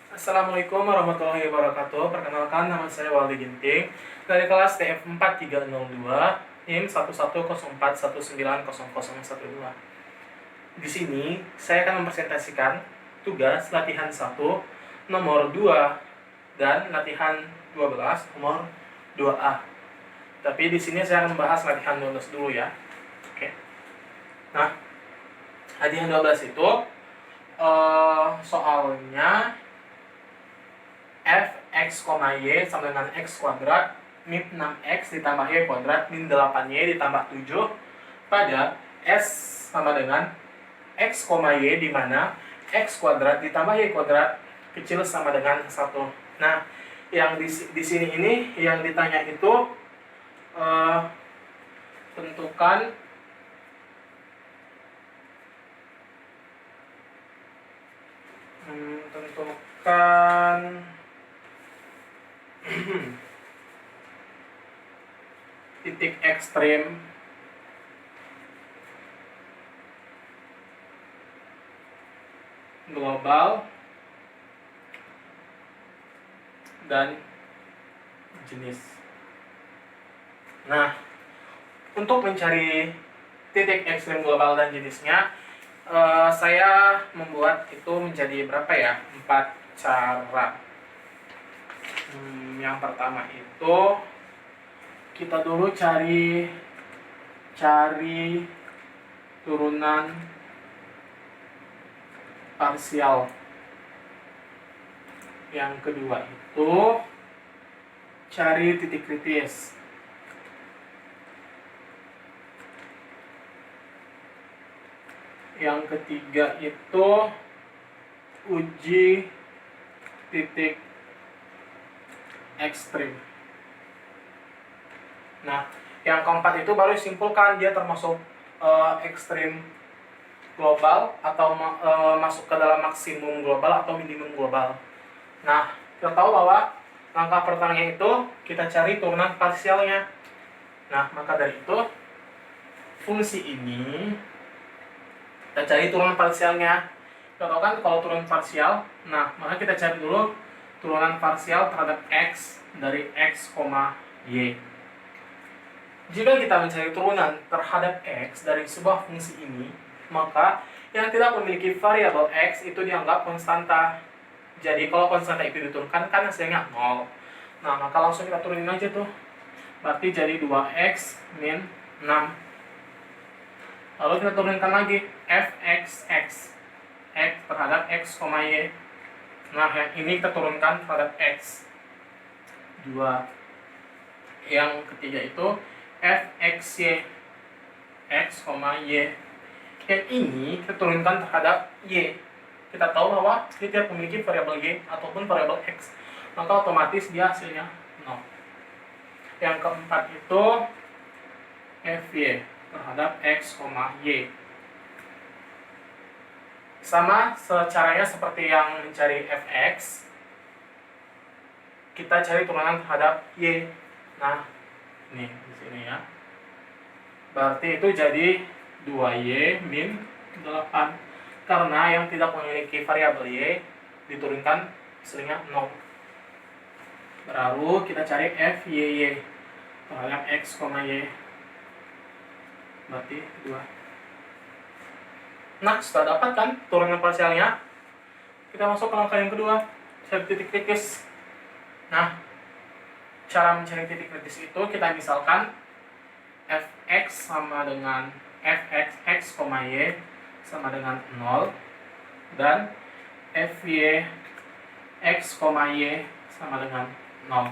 Assalamualaikum warahmatullahi wabarakatuh. Perkenalkan, nama saya Waldi Ginting dari kelas TF 4302 NIM 11041900012. Di sini saya akan mempresentasikan tugas latihan 1 nomor 2 dan latihan 12 nomor 2A. Tapi di sini saya akan membahas latihan 12 dulu ya. Oke. Nah, latihan 12 itu soalnya fx, y sama dengan x kuadrat min 6x ditambah y kuadrat min 8y ditambah 7 pada s sama dengan x, y, di mana x kuadrat ditambah y kuadrat kecil sama dengan 1. Nah, yang di sini ini yang ditanya itu tentukan titik ekstrim global dan jenis. Nah, untuk mencari titik ekstrim global dan jenisnya, saya membuat itu menjadi berapa ya? 4 cara. Yang pertama itu kita dulu cari turunan parsial. Yang kedua itu cari titik kritis. Yang ketiga itu uji titik ekstrim. Nah, yang keempat itu baru simpulkan dia termasuk ekstrim global atau masuk ke dalam maksimum global atau minimum global. Nah, kita tahu bahwa langkah pertamanya itu kita cari turunan parsialnya. Nah, maka dari itu fungsi ini kita cari turunan parsialnya. Kita tahu kan kalau turunan parsial, nah maka kita cari dulu turunan parsial terhadap x dari x, y. Jika kita mencari turunan terhadap x dari sebuah fungsi ini, maka yang tidak memiliki variabel x itu dianggap konstanta. Jadi kalau konstanta itu diturunkan kan hasilnya 0. Nah, maka langsung kita turunin aja tuh. Berarti jadi 2x min 6. Lalu kita turunkan lagi fx x terhadap x, y. Nah, yang ini kita turunkan terhadap x 2. Yang ketiga itu fxy x, y. Yang ini kita turunkan terhadap y. Kita tahu bahwa dia tidak memiliki variabel y ataupun variabel x, maka otomatis dia hasilnya 0. Yang keempat itu fy terhadap x, y. Sama caranya seperti yang mencari fx, kita cari turunan terhadap y. Nah, ini di sini ya. Berarti itu jadi 2y min 8. Karena yang tidak memiliki variabel y diturunkan hasilnya 0. Baru kita cari fy terhadap x, y. Berarti 2. Nah, setelah dapat kan turunan parsialnya, kita masuk ke langkah yang kedua, cari titik kritis. Nah, cara mencari titik kritis itu kita misalkan fx sama dengan fx, y sama dengan 0 dan fy x, y sama dengan 0.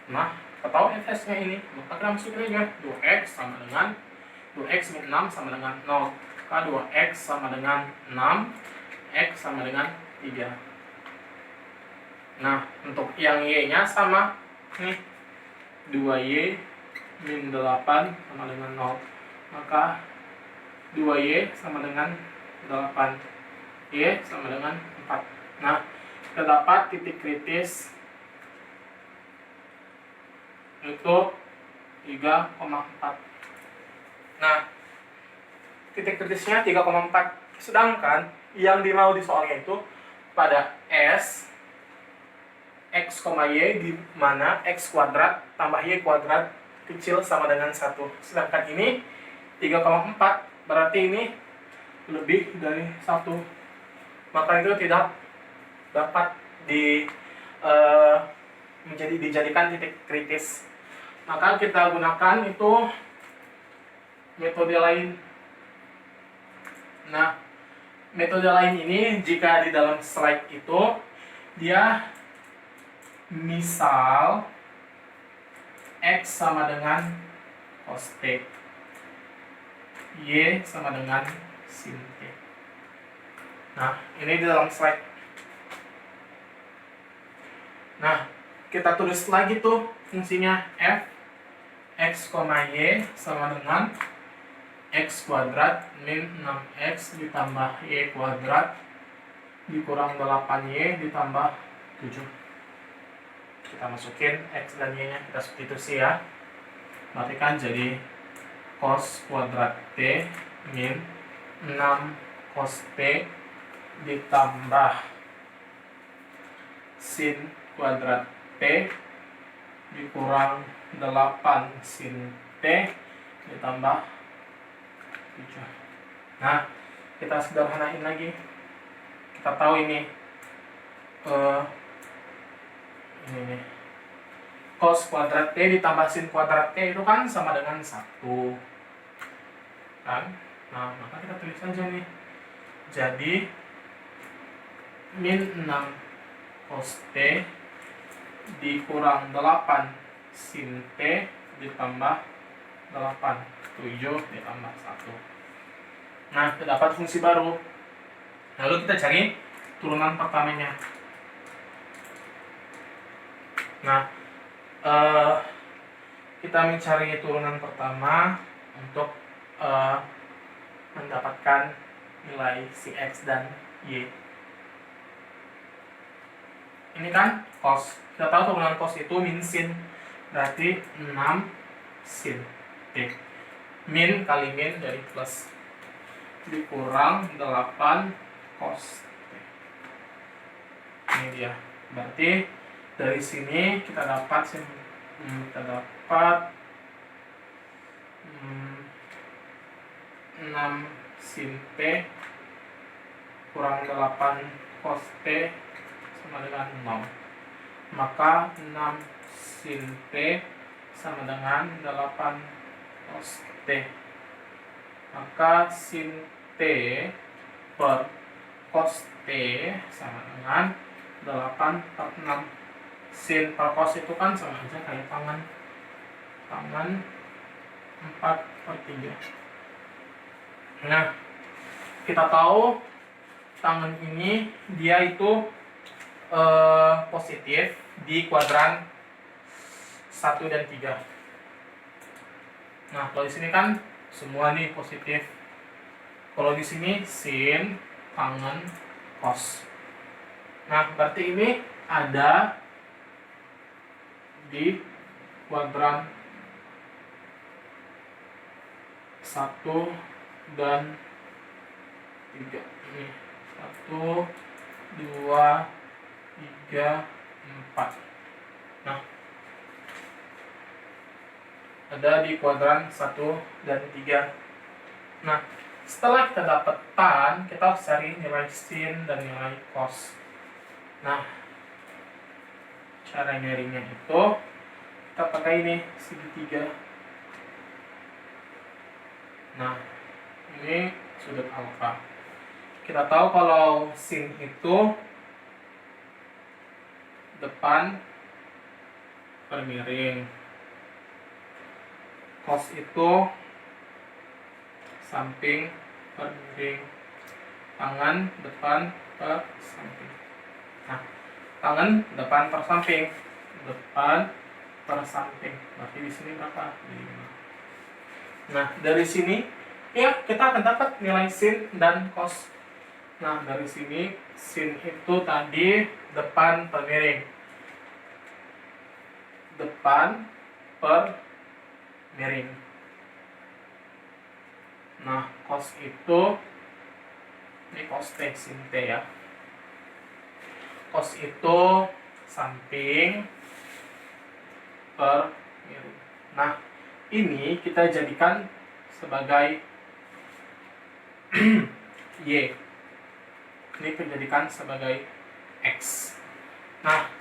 Nah, kita tahu fx-nya ini, maka kita masukin aja 2x sama dengan 2x min 6 sama dengan 0. Maka 2x sama dengan 6, x sama dengan 3. Nah, untuk yang y-nya sama nih, 2y min 8 sama dengan 0. Maka 2y sama dengan 8, y sama dengan 4. Nah, kita dapat titik kritis itu 3,4. Nah, titik kritisnya 3,4. Sedangkan yang dimau di soalnya itu pada S X, Y, di mana X kuadrat tambah Y kuadrat kecil sama dengan 1. Sedangkan ini 3,4, berarti ini lebih dari 1. Maka itu tidak dapat dijadikan titik kritis. Maka kita gunakan itu metode lain. Nah, metode lain ini jika di dalam slide itu dia misal X sama dengan cos T, Y sama dengan sin T. Nah, ini di dalam slide. Nah, kita tulis lagi tuh fungsinya F X, Y sama dengan X kuadrat min 6X ditambah Y kuadrat dikurang 8Y ditambah 7. Kita masukin X dan Y nya, kita substitusi ya. Berarti kan jadi cos kuadrat T min 6 cos T ditambah sin kuadrat T dikurang 8 sin T ditambah 7. Nah, kita sederhanain lagi. Kita tahu ini nih, cos kuadrat T ditambah sin kuadrat T itu kan sama dengan 1 kan. Nah, maka kita tulis saja nih, jadi min 6 cos T dikurang 8 sin T ditambah 8 7 ditambah 1. Nah, terdapat fungsi baru. Lalu kita cari turunan pertamanya. Nah, kita mencari turunan pertama untuk mendapatkan nilai si X dan Y. Ini kan cos. Kita tahu turunan cos itu min sin, berarti 6 sin T. Min kali min dari plus dikurang 8 cos T. Ini dia. Berarti dari sini kita dapat 6 sin T kurang 8 cos T sama dengan 0. Maka 6 sin T sama dengan 8 cos T. Maka sin T per cos T sama dengan 8 per 6. Sin per cos itu kan sama aja kayak tangan 4/3. Nah, kita tahu tangan ini dia itu positif di kuadran 1 dan 3. Nah, kalau di sini kan semua nih positif. Kalau di sini sin, tangan, cos. Nah, berarti ini ada di kuadran 1 dan 3. Ini 1, 2, 3, 4. Nah, ada di kuadran 1 dan 3. Nah, setelah kita dapat tan, kita harus cari nilai sin dan nilai cos. Nah, cara nyarinya itu kita pakai ini segitiga. Nah, ini sudut alfa. Kita tahu kalau sin itu depan per miring, cos itu samping per miring, tangan depan per samping. Nah, tangan depan per samping, depan per samping. Berarti di sini berapa? 5. Nah, dari sini ya kita akan dapat nilai sin dan cos. Nah, dari sini sin itu tadi depan per miring, depan per miring. Nah, cos itu ini cos T sin T ya. Cos itu samping per miring. Nah, ini kita jadikan sebagai Y. Ini kita jadikan sebagai X. Nah,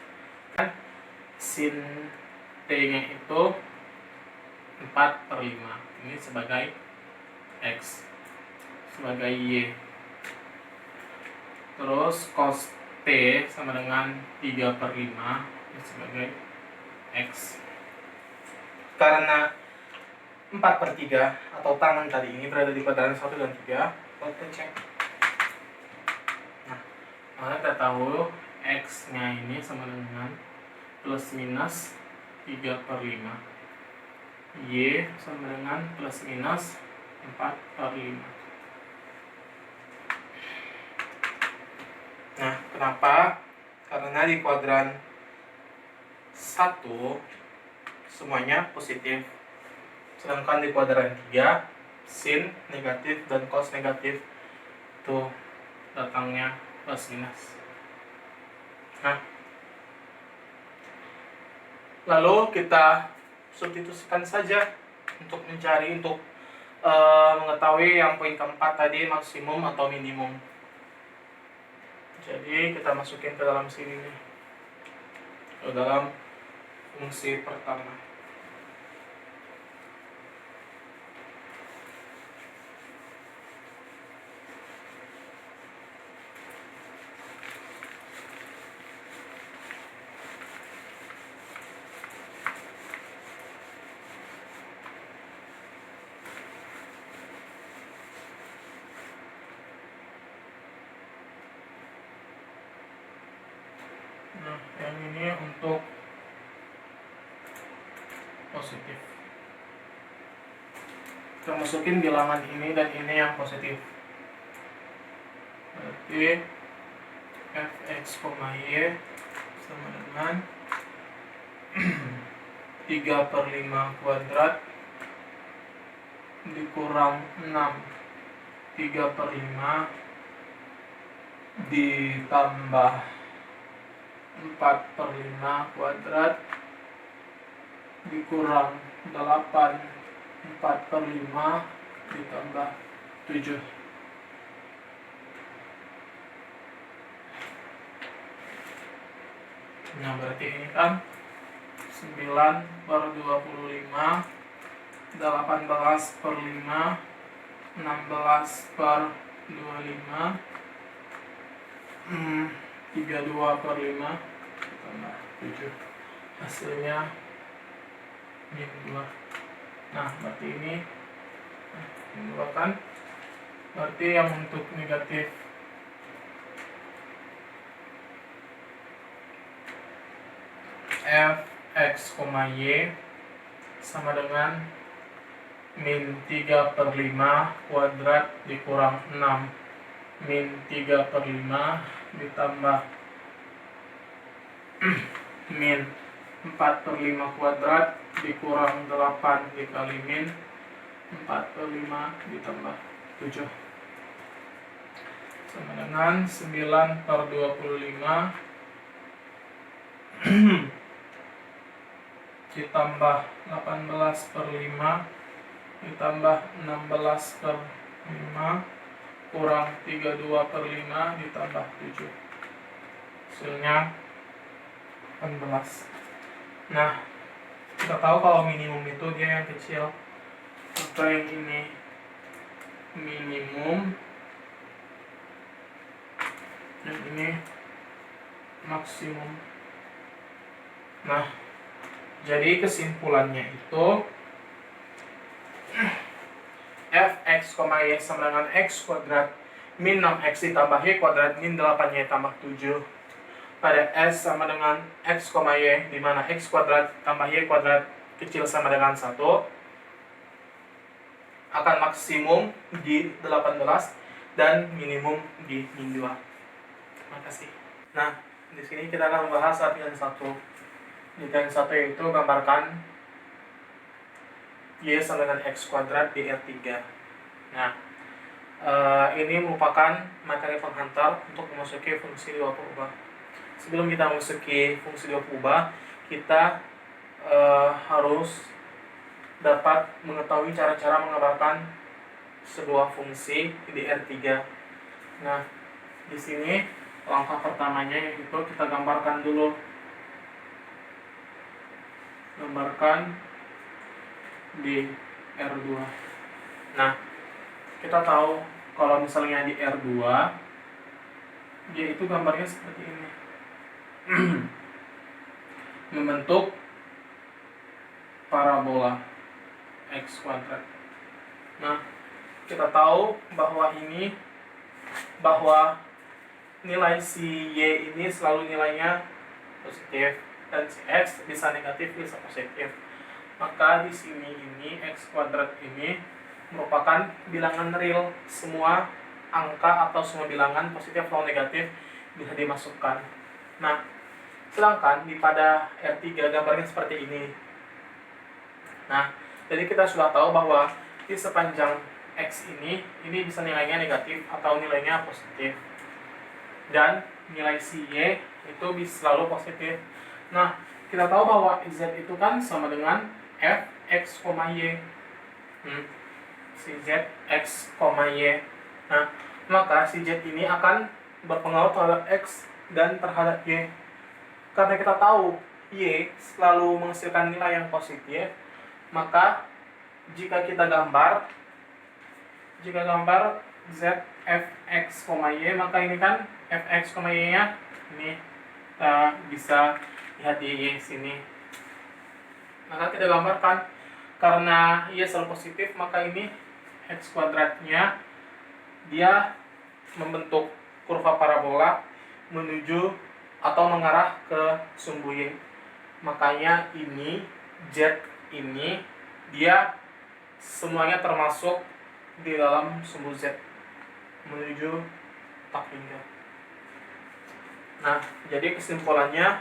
kan sin T-nya itu 4/5. Ini sebagai X, sebagai Y. Terus cos T sama dengan 3/5 sebagai X. Karena 4/3 atau tangan tadi ini berada di kuadran 1 dan 3, kita cek. Nah, kita tahu X-nya ini sama dengan plus minus 3/5. Y sama dengan plus minus 4/5. Nah, kenapa? Karena di kuadran 1 semuanya positif. Sedangkan di kuadran 3 sin negatif dan cos negatif tuh datangnya plus minus. Nah, lalu kita substitusikan saja untuk mengetahui yang poin keempat tadi, maksimum atau minimum. Jadi kita masukin ke dalam sini nih, ke dalam fungsi pertama. Nah, yang ini untuk positif. Kita masukin bilangan ini dan ini yang positif. Berarti fx, y sama dengan 3/5 kuadrat dikurang 6 3/5 ditambah 4/5 kuadrat dikurang 8 4/5 ditambah 7. Nah, berarti ini kan 9/25, 18/5, 16/25, 32/5 tambah 7. Hasilnya min 2. Nah, berarti ini min 2 kan. Berarti yang untuk negatif fx, y sama dengan min 3/5 kuadrat dikurang 6 min 3/5 ditambah min 4/5 kuadrat dikurang 8 dikali min 4/5 ditambah 7 sama dengan 9/25 ditambah 18/5 ditambah 16/5 kurang 32/5 ditambah 7, hasilnya 18. Nah, kita tahu kalau minimum itu dia yang kecil, maka yang ini minimum, yang ini maksimum. Nah, jadi kesimpulannya itu fx, y sama dengan x kuadrat min 6x ditambah y kuadrat min 8y tambah 7 pada s sama dengan x, y, di mana x kuadrat tambah y kuadrat kecil sama dengan 1 akan maksimum di 18 dan minimum di min 2. Terima kasih. Nah, di sini kita akan membahas latihan 1. Latihan 1 yaitu gambarkan y sama dengan x kuadrat di R3. Nah, ini merupakan materi penghantar untuk memasuki fungsi dua purba. sebelum kita memasuki fungsi dua kubah, kita harus dapat mengetahui cara-cara mengambarkan sebuah fungsi di R3. Nah, di sini langkah pertamanya yaitu kita gambarkan dulu. Gambarkan di R2. Nah, kita tahu kalau misalnya di R2 dia itu gambarnya seperti ini. Membentuk parabola x kuadrat. Nah, kita tahu bahwa nilai si y ini selalu nilainya positif dan si x bisa negatif bisa positif. Maka di sini ini x kuadrat ini merupakan bilangan real. Semua angka atau semua bilangan positif atau negatif bisa dimasukkan. Nah, sedangkan pada R3 gambarnya seperti ini. Nah, jadi kita sudah tahu bahwa di sepanjang X ini bisa nilainya negatif atau nilainya positif. Dan nilai si Y itu bisa selalu positif. Nah, kita tahu bahwa Z itu kan sama dengan Fx, Y. Si Z, X, Y. Nah, maka si Z ini akan berpengaruh terhadap X dan terhadap Y. Karena kita tahu Y selalu menghasilkan nilai yang positif, maka jika gambar Z, Fx, Y, maka ini kan Fx, Y nya ini kita bisa lihat di Y sini. Maka kita gambarkan, karena Y selalu positif, maka ini X kuadratnya dia membentuk kurva parabola menuju atau mengarah ke sumbu Y. Makanya ini Z ini dia semuanya termasuk di dalam sumbu Z menuju tak hingga. Nah, jadi kesimpulannya,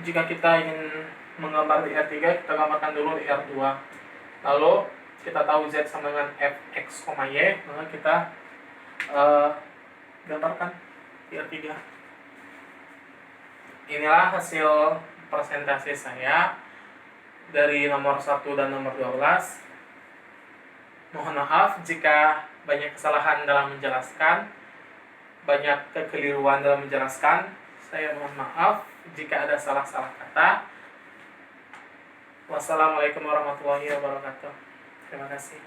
jika kita ingin menggambar di R3, kita gambarkan dulu di R2. Lalu kita tahu Z sama dengan Fx, Y, maka kita gambarkan di R3. Inilah hasil presentasi saya dari nomor 1 dan nomor 12. Mohon maaf jika banyak kesalahan dalam menjelaskan, banyak kekeliruan dalam menjelaskan. Saya mohon maaf jika ada salah-salah kata. Wassalamualaikum warahmatullahi wabarakatuh. Terima kasih.